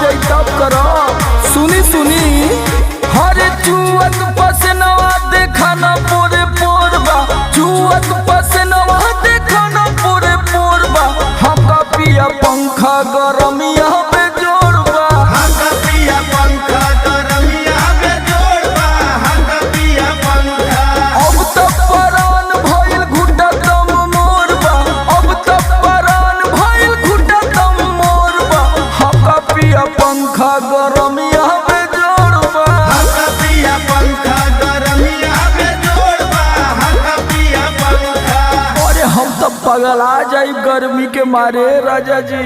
जाई तब करो। सुनी सुनी हरे चुअत पसनवा देखा न पूरे पोरबा, चुअत पसनवा देखा न पूरे पोरबा। हमका पिया पंखा गरमिया पे जोड़बा, हमका पिया पंखा गरमिया पे जोड़बा, हमका पिया पंखा। अब तक परान भइल घुटा दम मोरबा, अब तक परान भइल घुटा दम मोरबा। हमका पिया पंखा गरमिया पे जोड़बा, हमका पिया पंखा गरमिया पे जोड़बा, हमका पिया पंखा। अरे हम तो पगला जाई गर्मी के मारे राजा जी।